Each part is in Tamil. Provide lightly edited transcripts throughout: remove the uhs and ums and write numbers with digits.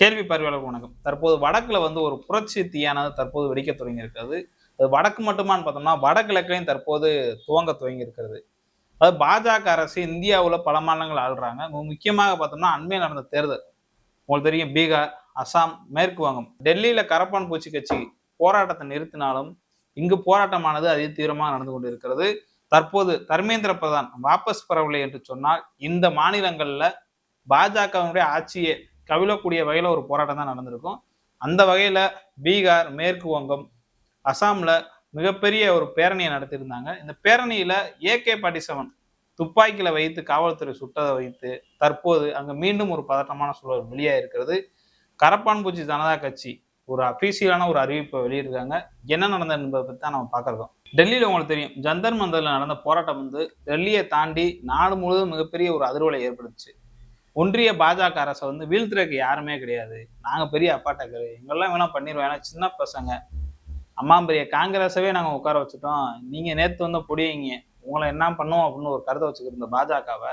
கேள்வி பார்வையாளருக்கு வணக்கம். தற்போது வடக்குல ஒரு புரட்சி தீயானது தற்போது வெடிக்க தொடங்கி இருக்கிறது. அது வடக்கு மட்டுமான்னு பார்த்தோம்னா, வடகிழக்குலயும் தற்போது துவங்க துவங்கி இருக்கிறது. அதாவது பாஜக அரசு இந்தியாவுல பல மாநிலங்கள் ஆள்றாங்க. முக்கியமாக பார்த்தோம்னா, அண்மையில் நடந்த தேர்தல். உங்களுக்கு தெரியும் பீகார், அசாம், மேற்கு வங்கம். டெல்லியில கரப்பான் பூச்சி கட்சி போராட்டத்தை நிறுத்தினாலும், இங்கு போராட்டமானது அதி தீவிரமாக நடந்து கொண்டிருக்கிறது. தற்போது தர்மேந்திர பிரதான் வாபஸ் பெறவில்லை என்று சொன்னால், இந்த மாநிலங்கள்ல பாஜகவினுடைய ஆட்சியை கவிழக்கூடிய வகையில ஒரு போராட்டம் தான் நடந்திருக்கும். அந்த வகையில பீகார், மேற்கு வங்கம், அசாம்ல மிகப்பெரிய ஒரு பேரணியை நடத்தியிருந்தாங்க. இந்த பேரணியில AK-47 துப்பாக்கியில வைத்து காவல்துறை சுட்டதை வைத்து தற்போது அங்க மீண்டும் ஒரு பதட்டமான சூழல் வெளியாக இருக்கிறது. கரப்பான் பூச்சி ஜனதா கட்சி ஒரு அபிஷியலான ஒரு அறிவிப்பை வெளியிட்டிருக்காங்க. என்ன நடந்தது என்பதை பத்தி தான் நம்ம பார்க்கிறோம். டெல்லியில உங்களுக்கு தெரியும் ஜந்தர் மந்தர்ல நடந்த போராட்டம் டெல்லியை தாண்டி நாடு முழுவதும் மிகப்பெரிய ஒரு அதிர்வலை ஏற்படுத்துச்சு. ஒன்றிய பாஜக அரசை வீழ்த்துறதுக்கு யாருமே கிடையாது. நாங்க பெரிய அப்பாட்டக்கரு, எங்கெல்லாம் வேணா பண்ணிடுவோம். ஏன்னா சின்ன பசங்க, அம்மா பெரிய காங்கிரஸவே நாங்க உட்கார வச்சுட்டோம். நீங்க நேத்து பொடியீங்க, உங்களை என்ன பண்ணுவோம் அப்படின்னு ஒரு கருத்தை வச்சுக்கிட்டு இருந்த பாஜகவை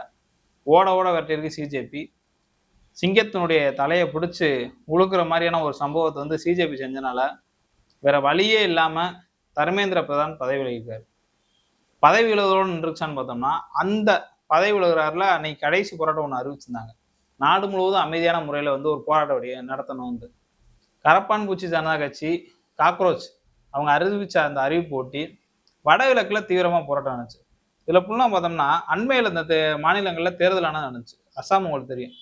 ஓட ஓட விரட்டியிருக்கு சிஜேபி. சிங்கத்தினுடைய தலையை பிடிச்சு உழுக்கிற மாதிரியான ஒரு சம்பவத்தை சிஜேபி செஞ்சனால வேற வழியே இல்லாம தர்மேந்திர பிரதான் பதவி விலகிருக்காரு. பதவி விலகுதோடு நின்றுச்சான்னு பார்த்தோம்னா, அந்த பதவி விலகுறாருல அன்னைக்கு கடைசி போராட்டம் ஒன்று அறிவிச்சிருந்தாங்க. நாடு முழுவதும் அமைதியான முறையில் ஒரு போராட்டம் நடத்தணும். கரப்பான் பூச்சி ஜனதா கட்சி, காக்ரோச் அவங்க அறிவிச்ச அந்த அறிவிப்பு ஒட்டி வடகிழக்குல தீவிரமா போராட்டம் நடந்துச்சு. இதுல ஃபுல்லாக பார்த்தோம்னா அண்மையில் இந்த மாநிலங்களில் தேர்தலான நடந்துச்சு. அசாம் உங்களுக்கு தெரியும்.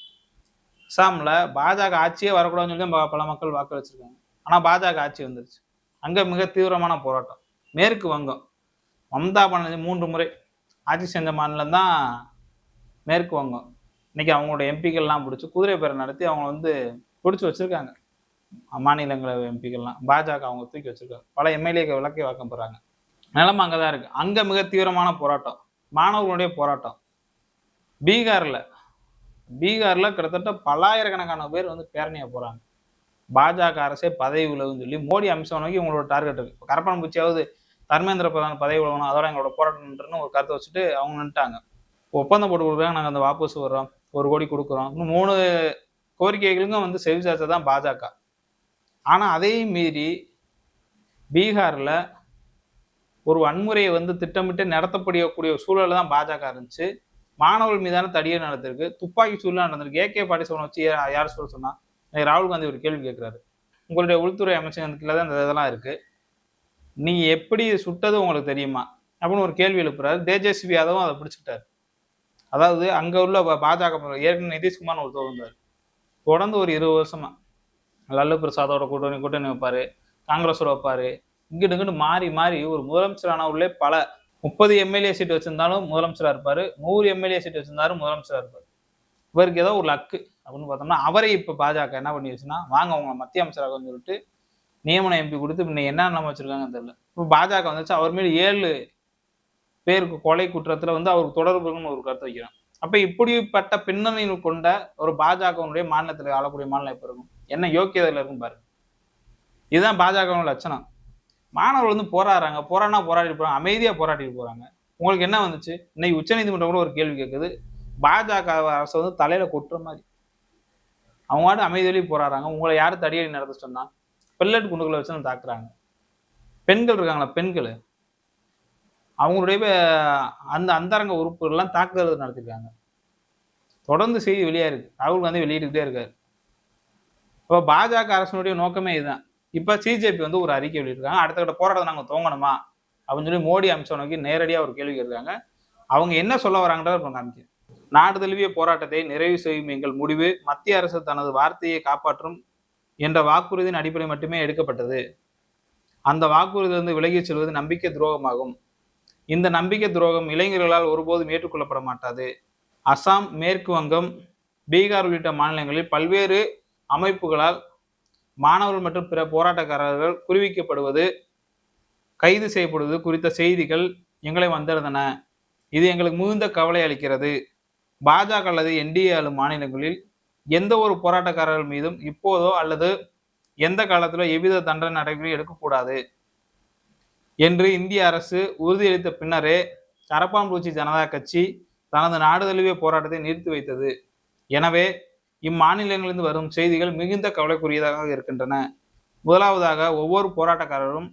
அசாம்ல பாஜக ஆட்சியே வரக்கூடாதுன்னு சொல்லி பல மக்கள் வாக்களிச்சிருக்காங்க. ஆனா பாஜக ஆட்சி வந்துருச்சு. அங்க மிக தீவிரமான போராட்டம். மேற்கு வங்கம் மம்தா பானர்ஜி 3 முறை ஆட்சி செஞ்ச மாநிலம் தான் மேற்கு வங்கம். இன்னைக்கு அவங்களோட எம்பிக்கள்லாம் பிடிச்சி குதிரை பேரை நடத்தி அவங்க பிடிச்சி வச்சிருக்காங்க. மாநிலங்களவை எம்பிக்கள்லாம் பாஜக அவங்க தூக்கி வச்சிருக்காங்க. பல எம்எல்ஏக்கள் விளக்கை வாக்கம் போறாங்க. நிலைமை அங்கதான் இருக்கு. அங்க மிக தீவிரமான போராட்டம், மாணவர்களுடைய போராட்டம். பீகார்ல கிட்டத்தட்ட பல்லாயிரக்கணக்கான பேர் பேரணியா போறாங்க. பாஜக அரசே பதவி விலகுன்னு சொல்லி மோடி அமித்ஷா நோக்கி உங்களோட டார்கெட் இருக்கு. கரப்பான் பூச்சியாவது தர்மேந்திர பிரதான் பதவி விலகணும், அதோட எங்களோட போராட்டம்ன்றன்னு ஒரு கருத்தை வச்சுட்டு அவங்க நின்ட்டாங்க. ஒப்பந்தம் போட்டு கொடுக்குறாங்க, நாங்கள் அந்த வாபஸ் வர்றோம், 1 கோடி கொடுக்குறோம், இன்னும் 3 கோரிக்கைகளுக்கும் செவிசாய்ச்சது தான் பாஜக. ஆனா அதையும் மீறி பீகார்ல ஒரு வன்முறையை திட்டமிட்டு நடத்தப்படக்கூடிய சூழல் தான் பாஜக இருந்துச்சு. மாணவர்கள் மீதான தடியை நடத்திருக்கு, துப்பாக்கி சூழல் நடந்திருக்கு. AK-47 வச்சு யார் சொல்ல சொன்னா? ராகுல் காந்தி ஒரு கேள்வி கேட்கிறாரு. உங்களுடைய உள்துறை அமைச்சகத்துல தான் இந்த இதெல்லாம் இருக்கு, நீங்க எப்படி சுட்டது உங்களுக்கு தெரியுமா அப்படின்னு ஒரு கேள்வி எழுப்புறாரு. தேஜஸ்வி யாதவும் அதை பிடிச்சுக்கிட்டாரு. அதாவது அங்க உள்ள பாஜக ஏற்கனவே நிதிஷ்குமார் ஒருத்தர் இருந்தார். தொடர்ந்து ஒரு 20 வருஷமா லல்லு பிரசாதோட கூட்டணி வைப்பாரு, காங்கிரஸோட வைப்பாரு, இங்கிட்டு மாறி மாறி ஒரு முதலமைச்சரான உள்ளே பல 30 எம்எல்ஏ சீட் வச்சிருந்தாலும் முதலமைச்சரா இருப்பாரு, 100 எம்எல்ஏ சீட் வச்சிருந்தாலும் முதலமைச்சரா இருப்பாரு. இவருக்கு ஏதோ ஒரு லக்கு அப்படின்னு பார்த்தோம்னா அவரை இப்ப பாஜக என்ன பண்ணிடுச்சுன்னா, வாங்க உங்களை மத்திய அமைச்சராக சொல்லிட்டு நியமன எம்பி கொடுத்து இன்னைக்கு என்ன நிலைமை வச்சிருக்காங்கன்னு தெரியல. இப்போ பாஜக வந்துச்சு, அவர் மேல் 7 பேருக்கு கொலை குற்றத்துல அவருக்கு தொடர்புன்னு ஒரு கருத்து வைக்கிறான். அப்ப இப்படிப்பட்ட பின்னணியில் கொண்ட ஒரு பாஜகவுடைய மாநிலத்தில் ஆளக்கூடிய மாநிலம் எப்ப இருக்கும், என்ன யோக்கியதையில இருக்கும் பாருங்க. இதுதான் பாஜக லட்சணம். மாணவர்கள் போராடுறாங்க, போராடிட்டு போறாங்க, அமைதியா போராடிட்டு போறாங்க. உங்களுக்கு என்ன வந்துச்சு? இன்னைக்கு உச்சநீதிமன்றம் கூட ஒரு கேள்வி கேட்குது, பாஜக அரசு தலையில கொட்டுற மாதிரி அவங்க அமைதியிலேயே போராடுறாங்க, உங்களை யாரும் தடியடி நடத்த சொன்னா? பெல்லட் குண்டுகளை வச்சு தாக்குறாங்க. பெண்கள் இருக்காங்களா, பெண்கள் அவங்களுடைய அந்த அந்தரங்க உறுப்புகள்லாம் தாக்குதல் நடத்திருக்காங்க. தொடர்ந்து செய்தி வெளியா இருக்கு. ராகுல் காந்தி வெளியிட்டுக்கிட்டே இருக்காரு. இப்போ பாஜக அரசனுடைய நோக்கமே இதுதான். இப்ப சிஜேபி ஒரு அறிக்கை வெளியிட்டிருக்காங்க, அடுத்த கட்ட போராட்டத்தை நாங்க துவங்கணுமா அப்படின்னு சொல்லி மோடி அமித்ஷா நோக்கி நேரடியா ஒரு கேள்வி கேட்கிறாங்க. அவங்க என்ன சொல்ல வராங்கன்றத காமிக்க, நாடு தழுவிய போராட்டத்தை நிறைவு செய்யும் எங்கள் முடிவு மத்திய அரசு தனது வார்த்தையை காப்பாற்றும் என்ற வாக்குறுதியின் அடிப்படை மட்டுமே எடுக்கப்பட்டது. அந்த வாக்குறுதியிலிருந்து விலகிச் செல்வது நம்பிக்கை துரோகமாகும். இந்த நம்பிக்கை துரோகம் இளைஞர்களால் ஒருபோதும் ஏற்றுக்கொள்ளப்பட மாட்டாது. அசாம், மேற்கு வங்கம், பீகார் உள்ளிட்ட மாநிலங்களில் பல்வேறு அமைப்புகளால் மாணவர்கள் மற்றும் பிற போராட்டக்காரர்கள் குறிவிக்கப்படுவது, கைது செய்யப்படுவது குறித்த செய்திகள் எங்களை வந்திருந்தன. இது எங்களுக்கு மிகுந்த கவலை அளிக்கிறது. பாஜக அல்லது NDA ஆளும் மாநிலங்களில் எந்த ஒரு போராட்டக்காரர்கள் மீதும் இப்போதோ அல்லது எந்த காலத்திலோ எவ்வித தண்டனை நடவடிக்கையும் எடுக்கக்கூடாது என்று இந்திய அரசு உறுதியளித்த பின்னரே கரப்பான் பூச்சி ஜனதா கட்சி தனது நாடு தழுவிய போராட்டத்தை நிறுத்தி வைத்தது. எனவே இம்மாநிலங்களிலிருந்து வரும் செய்திகள் மிகுந்த கவலைக்குரியதாக இருக்கின்றன. முதலாவதாக, ஒவ்வொரு போராட்டக்காரரும்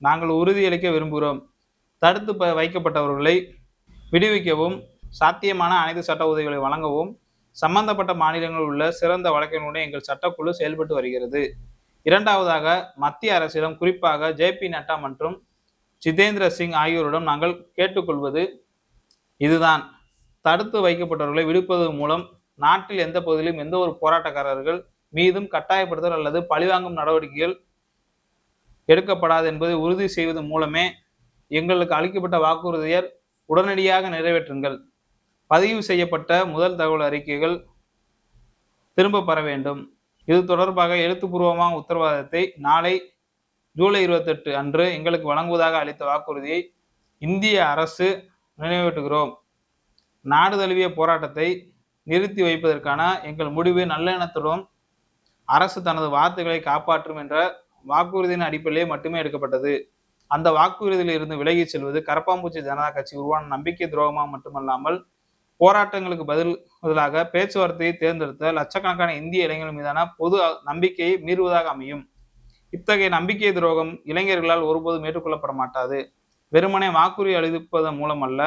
நாங்கள் உறுதியளிக்க விரும்புகிறோம். தடுத்து வைக்கப்பட்டவர்களை விடுவிக்கவும், சாத்தியமான அனைத்து சட்ட உதவிகளை வழங்கவும் சம்பந்தப்பட்ட மாநிலங்களில் உள்ள சிறந்த வழக்கறிஞருடன் எங்கள் சட்டக்குழு செயல்பட்டு வருகிறது. இரண்டாவதாக, மத்திய அரசிடம், குறிப்பாக JP நட்டா மற்றும் ஜிதேந்திர சிங் ஆகியோரிடம் நாங்கள் கேட்டுக்கொள்வது இதுதான். தடுத்து வைக்கப்பட்டவர்களை விடுப்பது மூலம் நாட்டில் எந்த பகுதியிலும் எந்த ஒரு போராட்டக்காரர்கள் மீதும் கட்டாயப்படுத்தல் அல்லது பழிவாங்கும் நடவடிக்கைகள் எடுக்கப்படாது என்பதை உறுதி செய்வது மூலமே எங்களுக்கு அளிக்கப்பட்ட வாக்குறுதியை உடனடியாக நிறைவேற்றுங்கள். பதிவு செய்யப்பட்ட முதல் தகவல் அறிக்கைகள் திரும்ப பெற வேண்டும். இது தொடர்பாக எழுத்துப்பூர்வமான உத்தரவாதத்தை நாளை ஜூலை 28 அன்று எங்களுக்கு வழங்குவதாக அளித்த வாக்குறுதியை இந்திய அரசு நிறைவேற்றுகிறோம். நாடு தழுவிய போராட்டத்தை நிறுத்தி வைப்பதற்கான எங்கள் முடிவு நல்லெண்ணத்துடன் அரசு தனது வார்த்தைகளை காப்பாற்றும் என்ற வாக்குறுதியின் அடிப்படையிலே மட்டுமே எடுக்கப்பட்டது. அந்த வாக்குறுதியில் இருந்து விலகி செல்வது கரப்பாம்பூச்சி ஜனதா கட்சி உருவான நம்பிக்கை துரோகமாக மட்டுமல்லாமல் போராட்டங்களுக்கு பதிலாக பேச்சுவார்த்தையை தேர்ந்தெடுத்த லட்சக்கணக்கான இந்திய இளைஞர்கள் மீதான பொது நம்பிக்கையை மீறுவதாக அமையும். இத்தகைய நம்பிக்கை துரோகம் இளைஞர்களால் ஒருபோதும் ஏற்றுக்கொள்ளப்பட மாட்டாது. வெறுமனே வாக்குறுதி அளிப்பதன் மூலம் அல்ல,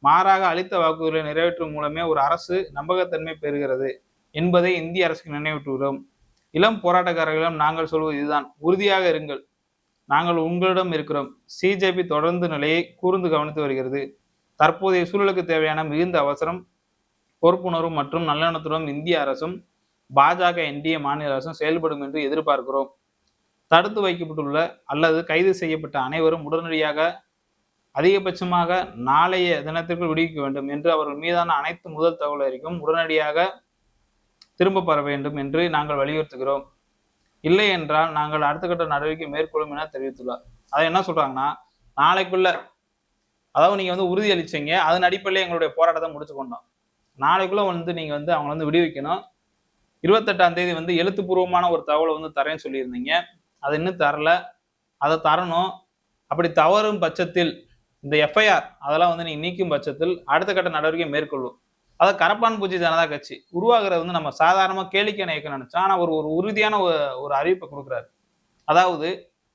மாறாக அளித்த வாக்குறுதிகளை நிறைவேற்றும் மூலமே ஒரு அரசு நம்பகத்தன்மை பெறுகிறது என்பதை இந்திய அரசுக்கு நினைவூட்டுகிறோம். இளம் போராட்டக்காரர்களிடம் நாங்கள் சொல்வது இதுதான்: உறுதியாக இருங்கள், நாங்கள் உங்களிடம் இருக்கிறோம். CJP தொடர்ந்து நிலையை கூர்ந்து கவனித்து வருகிறது. தற்போதைய சூழலுக்கு தேவையான மிகுந்த அவசரம், பொறுப்புணர்வு மற்றும் நல்லெண்ணத்துடன் இந்திய அரசும் பாஜக NDA மாநில அரசும் செயல்படும் என்று எதிர்பார்க்கிறோம். தடுத்து வைக்கப்பட்டுள்ள அல்லது கைது செய்யப்பட்ட அனைவரும் உடனடியாக, அதிகபட்சமாக நாளைய தினத்திற்குள் விடுவிக்க வேண்டும் என்று அவர்கள் மீதான அனைத்து முதல் தகவல் அறிக்கையும் உடனடியாக திரும்ப பெற வேண்டும் என்று நாங்கள் வலியுறுத்துகிறோம். இல்லை என்றால் நாங்கள் அடுத்த கட்ட நடவடிக்கை மேற்கொள்ளும் என தெரிவித்துள்ளார். அதை என்ன சொல்றாங்கன்னா, நாளைக்குள்ள, அதாவது நீங்க உறுதி அளிச்சீங்க, அதன் அடிப்படையில் எங்களுடைய போராட்டத்தை முடிச்சு கொண்டோம். நாளைக்குள்ள நீங்க அவங்க விடுவிக்கணும். 28ஆம் தேதி எழுத்துப்பூர்வமான ஒரு தகவலை தரேன்னு சொல்லியிருந்தீங்க. அதை இன்னும் தரல. அதை தரணும். அப்படி தவறும் பட்சத்தில் இந்த FIR அதெல்லாம் நீங்க நீக்கும் பட்சத்தில் அடுத்த கட்ட நடவடிக்கை மேற்கொள்ளும். அதை கரப்பான் பூச்சி ஜனதா கட்சி உருவாகிறது நம்ம சாதாரணமா கேளிக்கை நினைக்க நினைச்சோம். ஆனா ஒரு உறுதியான ஒரு அறிவிப்பை கொடுக்குறாரு. அதாவது,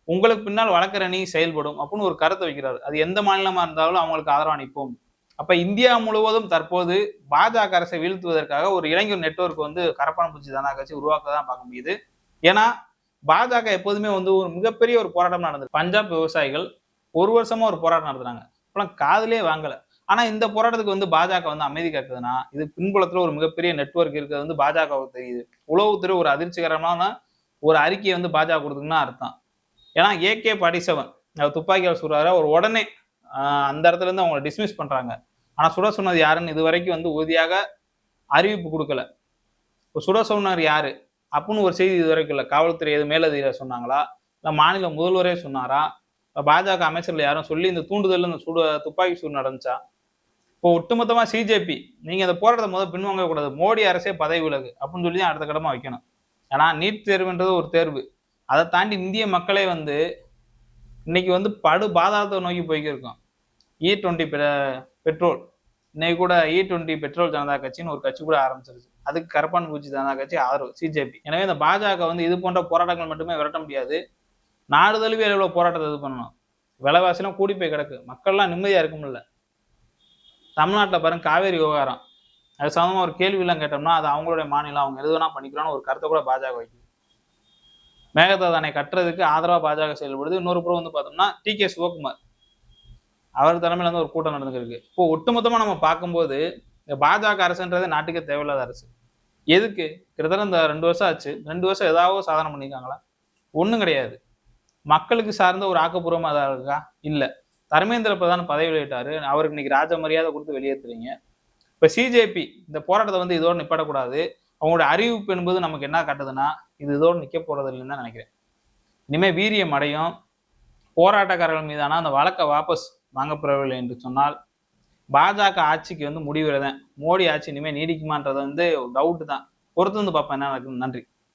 உங்களுக்கு பின்னால் வழக்கறிஞர் செயல்படும் அப்படின்னு ஒரு கருத்தை வைக்கிறாரு. அது எந்த மாநிலமா இருந்தாலும் அவங்களுக்கு ஆதரவு அளிப்போம். அப்ப இந்தியா முழுவதும் தற்போது பாஜக அரசை வீழ்த்துவதற்காக ஒரு இளைஞர் நெட்வொர்க் கரப்பான் பூச்சி ஜனதா கட்சி உருவாக்க தான் பார்க்க முடியுது. ஏன்னா பாஜக எப்போதுமே ஒரு மிகப்பெரிய ஒரு போராட்டம் நடந்தது. பஞ்சாப் விவசாயிகள் 1 வருஷமா ஒரு போராட்டம் நடத்துறாங்க. இப்பெல்லாம் காதலே வாங்கல. ஆனா இந்த போராட்டத்துக்கு பாஜக அமைதி காக்குதுன்னா, இது பின்புலத்துல ஒரு மிகப்பெரிய நெட்வொர்க் இருக்கிறது பாஜகவுக்கு தெரியுது. உளவுத்துறை ஒரு அதிர்ச்சிகரமான ஒரு அறிக்கையை பாஜக கொடுத்துக்குன்னா அர்த்தம். ஏன்னா AK-47 துப்பாக்கியால் சுடுறாரு. அவர் உடனே அந்த இடத்துல இருந்து அவங்களை டிஸ்மிஸ் பண்றாங்க. ஆனா சுட சொன்னது யாருன்னு இது வரைக்கும் உறுதியாக அறிவிப்பு கொடுக்கல. சுட சொன்னார் யாரு அப்படின்னு ஒரு செய்தி இது வரைக்கும் இல்லை. காவல்துறை எது மேலதிகாரி சொன்னாங்களா, இல்ல மாநில முதல்வரே சொன்னாரா, பாஜக அமைச்சர்கள் யாரும் சொல்லி இந்த தூண்டுதல் இந்த துப்பாக்கி சூடு நடந்துச்சா? இப்போ ஒட்டுமொத்தமா CJP நீங்க அந்த போராட்டத்தை பின்வாங்க கூடாது, மோடி அரசே பதவி விலகு அப்படின்னு சொல்லி தான் அடுத்த கடமா வைக்கணும். ஏன்னா நீட் தேர்வுன்றது ஒரு தேர்வு. அதை தாண்டி இந்திய மக்களே இன்னைக்கு படு பாதாளத்தை நோக்கி போய்க்கிருக்கோம். E20 பெட்ரோல், இன்னைக்கு கூட E20 பெட்ரோல் ஜனதா கட்சின்னு ஒரு கட்சி கூட ஆரம்பிச்சிருச்சு. அதுக்கு கரப்பான் பூச்சி ஜனதா கட்சி ஆதரவு CJP. எனவே இந்த பாஜக இது போன்ற போராட்டங்கள் மட்டுமே விரட்ட முடியாது. நாடு தழுவிய அளவில் போராட்டத்தை இது பண்ணணும். விலைவாசிலாம் கூடி போய் கிடக்கு. மக்கள்லாம் நிம்மதியா இருக்க முடியல. தமிழ்நாட்டில் பாருங்க, காவேரி விவகாரம், அது சம்பந்தமா ஒரு கேள்வியெல்லாம் கேட்டோம்னா அது அவங்களுடைய மாநிலம், அவங்க எதுனா பண்ணிக்கிறான்னு ஒரு கருத்தை கூட பாஜக வைக்குது. மேகதாது அணை கட்டுறதுக்கு ஆதரவா பாஜக செயல்படுது. இன்னொரு புறம் பார்த்தோம்னா TK சிவகுமார் அவர் தலைமையில ஒரு கூட்டம் நடந்துருக்கு. இப்போ ஒட்டுமொத்தமா நம்ம பார்க்கும்போது இந்த பாஜக அரசுன்றது நாட்டுக்கே தேவையில்லாத அரசு. எதுக்கு? கிட்டத்தட்ட இந்த 2 வருஷம் ஆச்சு. 2 வருஷம் ஏதாவது சாதனை பண்ணியிருக்காங்களா? ஒன்றும் கிடையாது. மக்களுக்கு சார்ந்த ஒரு ஆக்கப்பூர்வமாக ஏதாவது இருக்கா? இல்லை. தர்மேந்திர பிரதான் பதவி வெளியிட்டாரு, அவருக்கு இன்னைக்கு ராஜ மரியாதை கொடுத்து வெளியேற்றுறீங்க. இப்போ CJP இந்த போராட்டத்தை இதோடு நிப்பாட்டக்கூடாது. அவங்களோட அறிவிப்பு என்பது நமக்கு என்ன காட்டுதுன்னா, இது இதோடு நிற்க போறது இல்லைன்னு தான் நினைக்கிறேன். இனிமேல் வீரியம் அடையும். போராட்டக்காரர்கள் மீதான அந்த வழக்கை வாபஸ் வாங்கப்படவில்லை என்று சொன்னால் பாஜக ஆட்சிக்கு முடிவுறதான். மோடி ஆட்சி இனிமேல் நீடிக்குமான்றது டவுட் தான். பொறுத்து பார்ப்பேன் என்ன நடக்குது. நன்றி.